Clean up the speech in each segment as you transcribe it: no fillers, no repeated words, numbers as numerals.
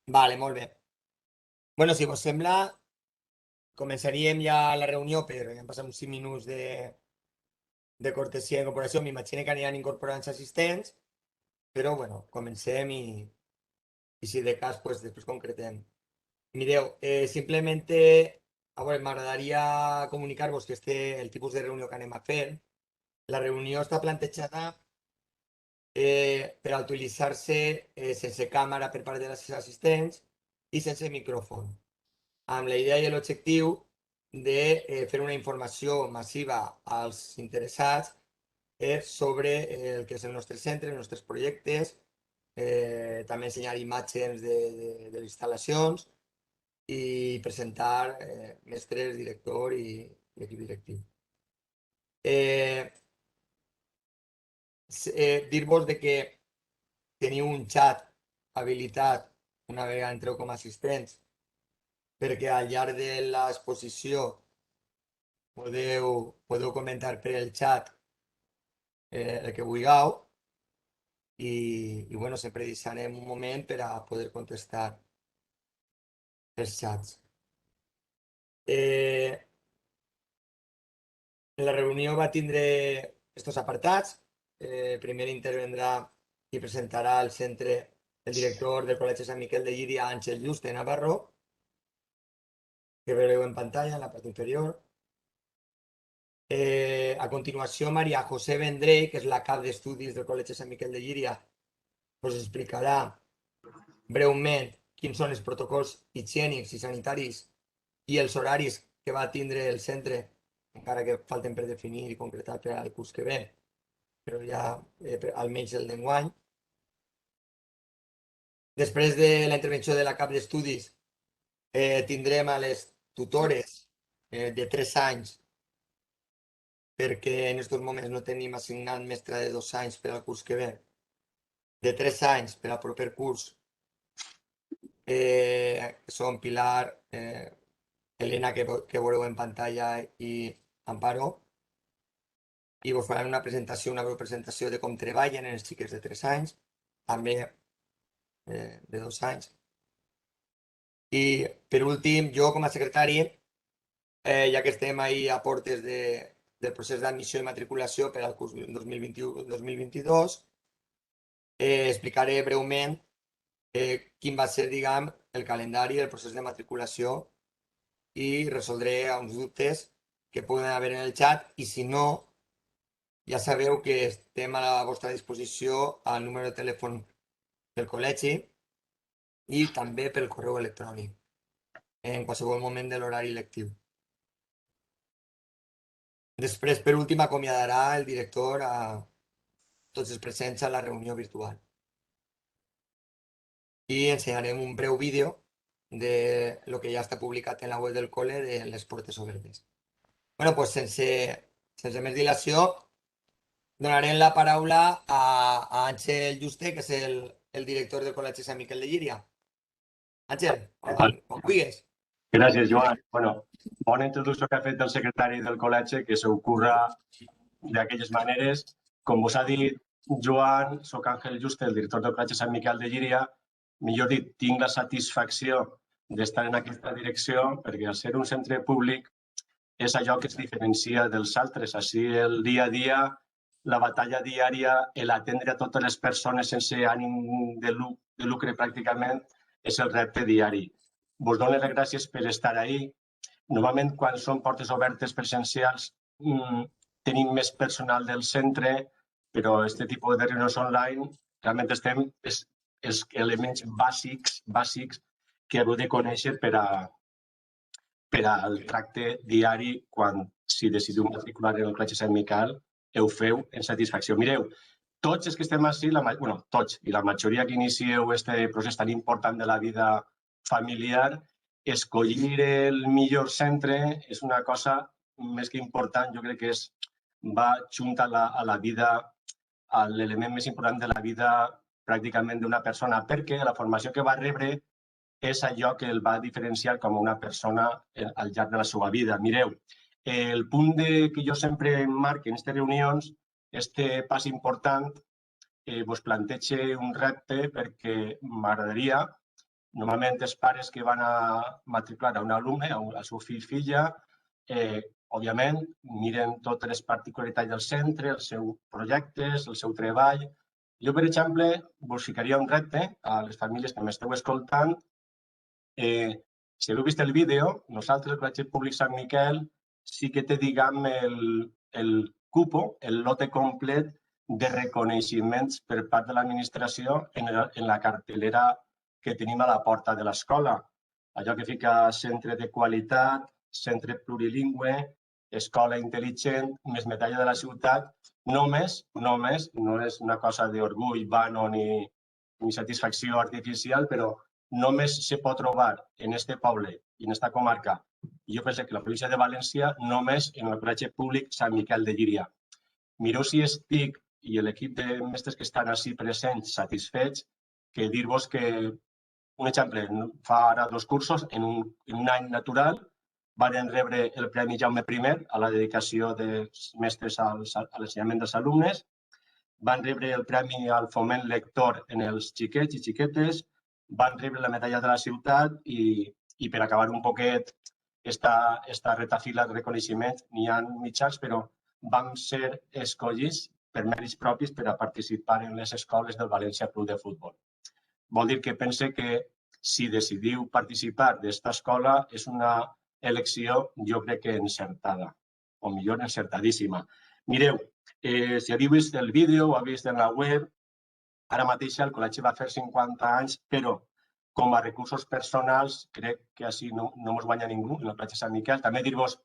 Vale, molt bé. Bueno, si vos sembla, començaríem ja la reunió, però ja hem passat uns 5 minuts de cortesia d'incorporació. M'imagino que aniran incorporant-se assistents, però bueno, comencem i si de cas, pues, després concretem. Mireu, simplemente, a veure, m'agradaria comunicar-vos que el tipus de reunió que anem a fer. La reunió està plantejada per a utilitzar-se sense càmera per part dels assistents i sense micròfon, amb la idea i l'objectiu de fer una informació massiva als interessats sobre el que és el nostre centre, els nostres projectes, també ensenyar imatges de les instal·lacions i presentar mestres, director i equip directiu. Dir-vos de que teniu un xat habilitat una vegada entreu com a assistents perquè al llarg de l'exposició podeu comentar per el xat el que vulgueu i bueno, sempre deixarem un moment per a poder contestar els xats. La reunió va tindre estos apartats. Primer intervendrà i presentarà el centre el director del Col·legi Sant Miquel de Llíria, Àngel Juste Navarro, que veureu en pantalla en la part inferior. A continuació, Maria José Vendrell, que és la cap d'estudis del Col·legi Sant Miquel de Llíria, us explicarà breument quins són els protocols higiènics i sanitaris i els horaris que va tindre el centre, encara que falten per definir i concretar per al curs que ve, però ja almenys el d'enguany. Després de la intervenció de la cap d'estudis, tindrem a les tutores de 3 anys, perquè en aquests moments no tenim assignat mestre de 2 anys per al curs que ve, de 3 anys per al proper curs, són Pilar, Elena, que veureu en pantalla, i Amparo, i vos faran una breu presentació de com treballen els xiquets de 3 anys, també de 2 anys. I per últim, jo com a secretari, ja que estem ahí a portes del procés d'admissió i matriculació per al curs 2021-2022, explicaré breument quin va ser, diguem, el calendari del procés de matriculació i resoldré uns dubtes que poden haver en el xat, i si no, ja sabeu que estem a la vostra disposició al número de telèfon del col·legi i també pel correu electrònic en qualsevol moment de l'horari lectiu. Després, per últim, acomiadarà el director a tots els presents a la reunió virtual. I ensenyarem un breu vídeo de lo que ja està publicat en la web del col·le de les portes obertes. Bueno, doncs sense més dilació, donarem la paraula a Àngel Juste, que és el director del Col·legi Sant Miquel de Llíria. Àngel, quan vulguis. Gràcies, Joan. Bona introducció que ha fet el secretari del col·legi, que s'ocorre d'aquelles maneres. Com vos ha dit Joan, soc Àngel Juste, el director del Col·legi Sant Miquel de Llíria. Millor dit, tinc la satisfacció d'estar en aquesta direcció perquè al ser un centre públic és allò que es diferencia dels altres. Així, el dia a dia, la batalla diària, l'atendre a totes les persones sense ànim de lucre pràcticament, és el repte diari. Vos dono les gràcies per estar ahí. Normalment, quan són portes obertes presencials, tenim més personal del centre, però aquest tipus de reunions online realment estem els elements bàsics que heu de conèixer per al tracte diari quan, si decidiu matricular en el Col·legi Sant Miquel, ho feu en satisfacció. Mireu, tots els que estem així, tots i la majoria que inicieu aquest procés tan important de la vida familiar, escollir el millor centre és una cosa més que important. Jo crec que va junt a la vida, a l'element més important de la vida pràcticament d'una persona, perquè la formació que va rebre és allò que el va diferenciar com una persona al llarg de la seva vida. Mireu, el punt que jo sempre marco en aquestes reunions, este pas important, vos planteja un repte perquè m'agradaria Normalment els pares que van a matricular a un alumne, al seu fill, filla, òbviament, miren totes les particularitats del centre, els seus projectes, el seu treball. Jo, per exemple, vos ficaria un repte a les famílies que m'esteu escoltant. Si heu vist el vídeo, nosaltres, el Col·legi Públic Sant Miquel, sí que té, diguem, el cupo, el lote complet de reconeixements per part de l'administració en la cartelera que tenim a la porta de l'escola. Allò que fica centre de qualitat, centre plurilingüe, escola intel·ligent, més medalla de la ciutat, només, no és una cosa d'orgull, vano ni satisfacció artificial, però només se pot trobar en este poble i en esta comarca, i jo penso que la província de València, només en el Col·legi Públic Sant Miquel de Llíria. Mireu si estic i l'equip de mestres que estan així presents satisfets, que dir-vos que, un exemple, fa ara 2 cursos, en un any natural, van rebre el Premi Jaume I a la dedicació dels mestres a l'ensenyament dels alumnes, van rebre el Premi al Foment Lector en els xiquets i xiquetes, van rebre la medalla de la ciutat i per acabar un poquet esta retafila de reconeixements, n'hi ha mitjans, però vam ser escollits per mèrits propis per a participar en les escoles del València Club de Futbol. Vol dir que pense que si decidiu participar d'esta escola és una elecció, jo crec que encertada, o millor encertadíssima. Mireu, si havíeu vist el vídeo o heu vist en la web, ara mateix el col·legi va fer 50 anys, però com a recursos personals crec que així no ens guanya ningú en el Col·legi Sant Miquel. També dir-vos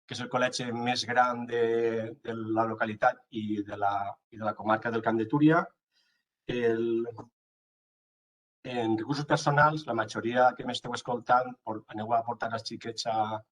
que és el col·legi més gran de la localitat i de la comarca del Camp de Túria. En recursos personals, la majoria que m'esteu escoltant, aneu a portar els xiquets a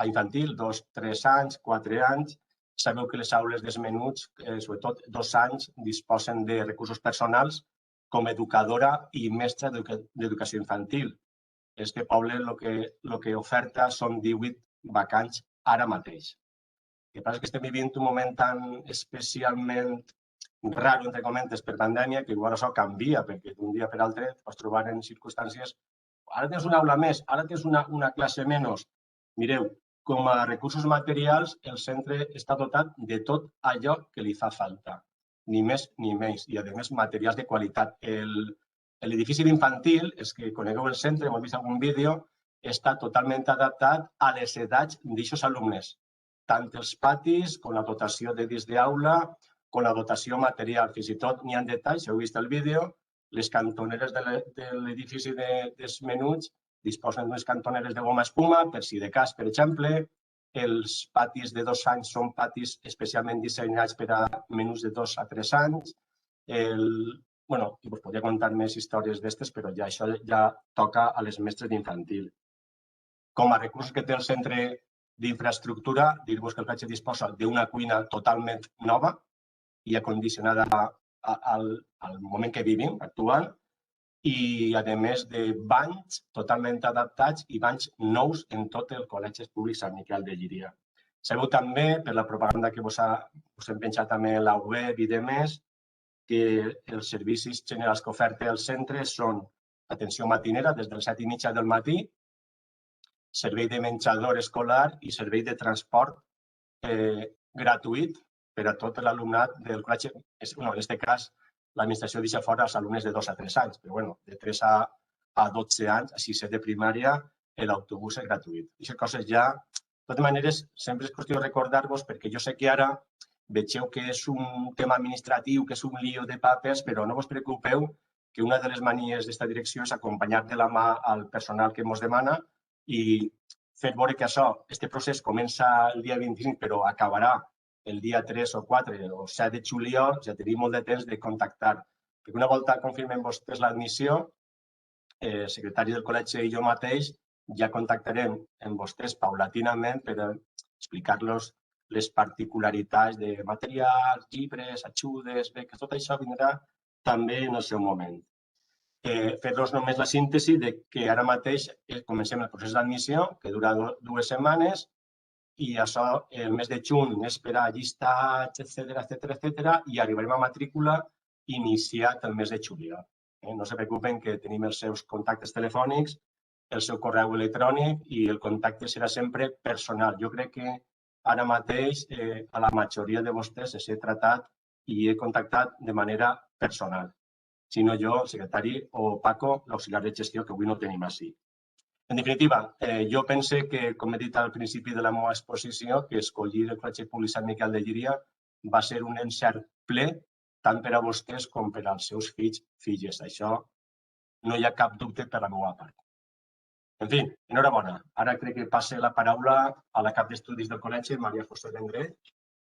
infantil, 2, 3 anys, 4 anys. Sabeu que les aules dels menuts, sobretot 2 anys, disposen de recursos personals com a educadora i mestra d'educació infantil. Este poble el que oferta són 18 vacants ara mateix. El que passa és que estem vivint un moment tan especialment raro, entre comentes, per pandèmia, que igual això canvia, perquè d'un dia per altre et pots trobar en circumstàncies... Ara tens una aula més, ara tens una classe menys. Mireu, com a recursos materials, el centre està dotat de tot allò que li fa falta, ni més ni menys, i a més materials de qualitat. L'edifici d'infantil, els que conegueu el centre, heu vist algun vídeo, està totalment adaptat a les edats d'aixòs alumnes, tant els patis com la dotació de dins d'aula, com la dotació material. Fins i tot n'hi ha detalls, si heu vist el vídeo, les cantoneres de l'edifici dels menuts disposen d'unes cantoneres de goma espuma, per si de cas, per exemple. Els patis de 2 anys són patis especialment dissenyats per a menuts de 2 a 3 anys. Bé, i us podria contar més històries d'estes, però ja això ja toca a les mestres d'infantil. Com a recurs que té el centre d'infraestructura, dir-vos que el Col·legi disposa d'una cuina totalment nova i acondicionada al moment que vivim, actual, i, a més, de banys totalment adaptats i banys nous en tot el Col·legi Públic Sant Miquel de Llíria. Sabeu també, per la propaganda que us hem penjat també a la web i demés, que els servicis generals que oferta el centre són atenció matinera des de les 7:30 del matí, servei de menjador escolar i servei de transport gratuït per a tot l'alumnat del col·legi. En aquest cas, l'administració deixa fora els alumnes de 2 a 3 anys, però de 3 a 12 anys, a 6è de primària, l'autobús és gratuït. Aquestes coses ja, de totes maneres, sempre és qüestió de recordar-vos, perquè jo sé que ara vegeu que és un tema administratiu, que és un lío de papers, però no us preocupeu que una de les manies d'esta direcció és acompanyar de la mà al personal que ens demana i fer veure que aquest procés comença el dia 25, però acabarà el dia 3 o 4 o 7 de juliol, ja tenim molt de temps de contactar. Perquè una volta confirmem vostès l'admissió, el secretari del col·legi i jo mateix ja contactarem amb vostès paulatinament per explicar-los les particularitats de materials, llibres, ajudes, beques, tot això vindrà també en el seu moment. Fer-los només la síntesi de que ara mateix comencem el procés d'admissió, que dura 2 setmanes, i això el mes de juny esperar llistats, etcètera, i arribarem a matrícula iniciat el mes de juliol. No se preocupen que tenim els seus contactes telefònics, el seu correu electrònic i el contacte serà sempre personal. Jo crec que ara mateix a la majoria de vostès els he tratat i he contactat de manera personal. Si no jo, el secretari, o Paco, l'auxiliar de gestió, que avui no tenim així. En definitiva, jo pense que, com he dit al principi de la meva exposició, que escollir el Col·legi Públic Sant Miquel de Llíria va ser un encert ple tant per a vostès com per als seus fills, filles. Això no hi ha cap dubte per la meva part. En fi, enhorabona. Ara crec que passe la paraula a la cap d'estudis del col·legi, Maria José Vendrell,